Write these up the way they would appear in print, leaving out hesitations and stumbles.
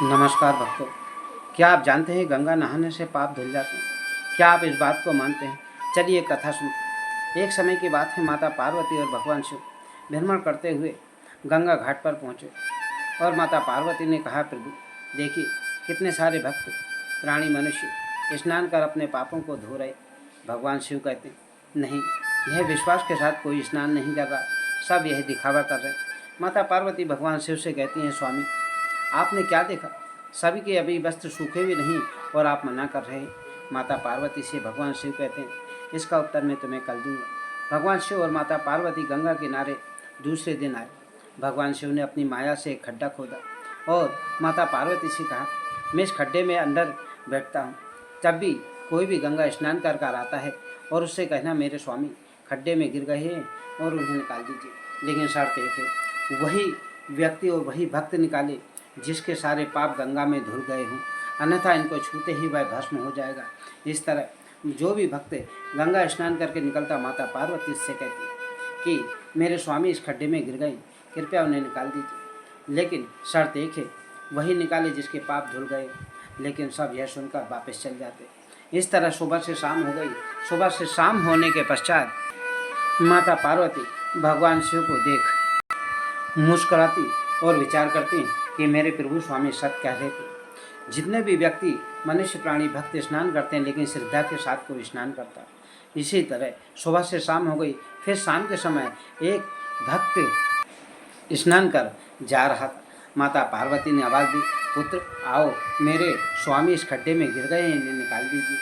नमस्कार भक्तों। क्या आप जानते हैं गंगा नहाने से पाप धुल जाते हैं? क्या आप इस बात को मानते हैं? चलिए कथा सुनते हैं। एक समय की बात है, माता पार्वती और भगवान शिव भ्रमण करते हुए गंगा घाट पर पहुँचे और माता पार्वती ने कहा, प्रभु देखिए कितने सारे भक्त प्राणी मनुष्य स्नान कर अपने पापों को धो रहे। भगवान शिव कहते हैं, नहीं, यह विश्वास के साथ कोई स्नान नहीं कर रहा, सब यह दिखावा कर रहे। माता पार्वती भगवान शिव से कहती हैं, स्वामी आपने क्या देखा? सभी के अभी वस्त्र सूखे भी नहीं और आप मना कर रहे हैं। माता पार्वती से भगवान शिव कहते हैं, इसका उत्तर मैं तुम्हें कल दूंगा। भगवान शिव और माता पार्वती गंगा किनारे दूसरे दिन आए। भगवान शिव ने अपनी माया से एक खड्डा खोदा और माता पार्वती से कहा, मैं इस खड्डे में अंदर बैठता हूँ। जब भी कोई भी गंगा स्नान कर कर आता है और उससे कहना, मेरे स्वामी खड्डे में गिर गए हैं और उन्हें निकाल दीजिए। लेकिन शर्त एक है, वही व्यक्ति और वही भक्त निकाले जिसके सारे पाप गंगा में धुल गए हों, अन्यथा इनको छूते ही वह भस्म हो जाएगा। इस तरह जो भी भक्त गंगा स्नान करके निकलता, माता पार्वती से कहती कि मेरे स्वामी इस खड्डे में गिर गए, कृपया उन्हें निकाल दीजिए। लेकिन शर्त एक है, वही निकाले जिसके पाप धुल गए। लेकिन सब यह सुनकर वापस चल जाते। इस तरह सुबह से शाम हो गई। सुबह से शाम होने के पश्चात माता पार्वती भगवान शिव को देख मुस्कुराती और विचार करती कि मेरे प्रभु स्वामी सत्य कह रहे थे। जितने भी व्यक्ति मनुष्य प्राणी भक्त स्नान करते हैं, लेकिन श्रद्धा के साथ कोई स्नान करता। इसी तरह सुबह से शाम हो गई। फिर शाम के समय एक भक्त स्नान कर जा रहा था। माता पार्वती ने आवाज़ दी, पुत्र आओ, मेरे स्वामी इस खड्डे में गिर गए हैं, इन्हें निकाल दीजिए।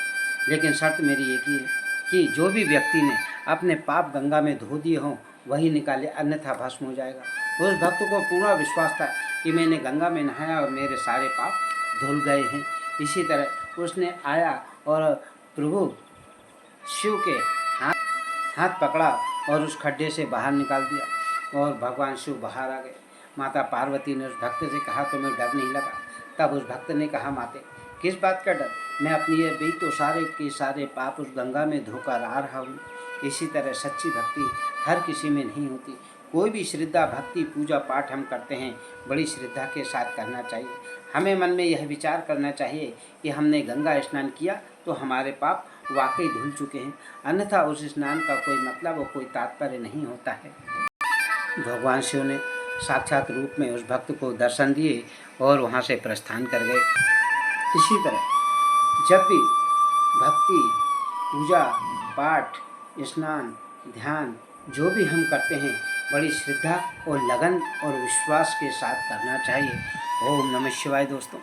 लेकिन शर्त मेरी एक ही है कि जो भी व्यक्ति ने अपने पाप गंगा में धो दिए हों वही निकाले, अन्यथा भस्म हो जाएगा। उस भक्त को पूरा विश्वास था कि मैंने गंगा में नहाया और मेरे सारे पाप धुल गए हैं। इसी तरह उसने आया और प्रभु शिव के हाथ पकड़ा और उस खड्डे से बाहर निकाल दिया और भगवान शिव बाहर आ गए। माता पार्वती ने उस भक्त से कहा, तुम्हें डर नहीं लगा? तब उस भक्त ने कहा, माते किस बात का डर? मैं अपनी ये भी तो सारे के सारे पाप उस गंगा में धोकर आ रहा हूँ। इसी तरह सच्ची भक्ति हर किसी में नहीं होती। कोई भी श्रद्धा भक्ति पूजा पाठ हम करते हैं, बड़ी श्रद्धा के साथ करना चाहिए। हमें मन में यह विचार करना चाहिए कि हमने गंगा स्नान किया तो हमारे पाप वाकई धुल चुके हैं, अन्यथा उस स्नान का कोई मतलब और कोई तात्पर्य नहीं होता है। भगवान शिव ने साक्षात रूप में उस भक्त को दर्शन दिए और वहाँ से प्रस्थान कर गए। इसी तरह जब भी भक्ति पूजा पाठ स्नान ध्यान जो भी हम करते हैं, बड़ी श्रद्धा और लगन और विश्वास के साथ करना चाहिए। ओम नमः शिवाय दोस्तों।